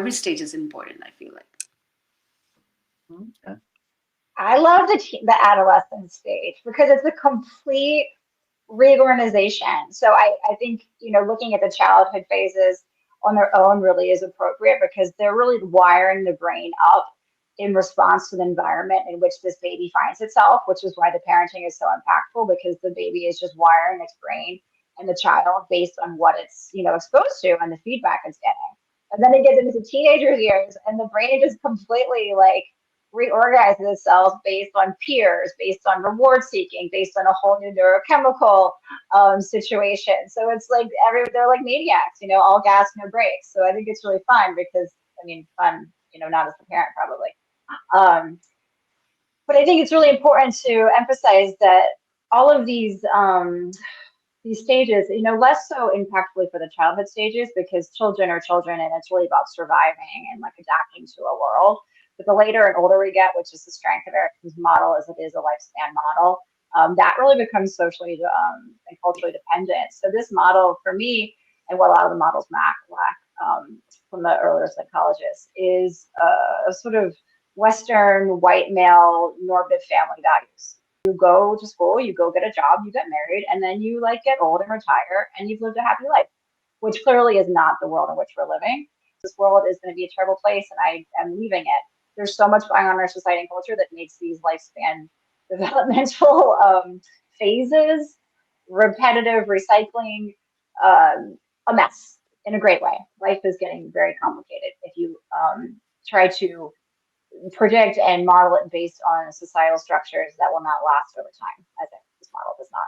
every stage is important, I feel like. Okay. I love the adolescent stage because it's a complete reorganization. So I think, looking at the childhood phases on their own really is appropriate because they're really wiring the brain up in response to the environment in which this baby finds itself, which is why the parenting is so impactful because the baby is just wiring its brain and the child based on what it's, exposed to and the feedback it's getting. And then it gets into teenager years and the brain just completely like reorganizes itself based on peers, based on reward seeking, based on a whole new neurochemical situation. So it's like they're like maniacs, all gas, no brakes. So I think it's really fun because fun, not as a parent probably. But I think it's really important to emphasize that all of these stages, less so impactfully for the childhood stages because children are children and it's really about surviving and like adapting to a world. But the later and older we get, which is the strength of Erickson's model, as it is a lifespan model, that really becomes socially and culturally dependent. So this model, for me, and what a lot of the models lack from the earlier psychologists, is a sort of Western white male normative family values. You go to school, you go get a job, you get married, and then you like get old and retire, and you've lived a happy life, which clearly is not the world in which we're living. This world is going to be a terrible place, and I am leaving it. There's so much going on in our society and culture that makes these lifespan developmental phases, repetitive recycling, a mess in a great way. Life is getting very complicated if you try to predict and model it based on societal structures that will not last over time, as this model does not.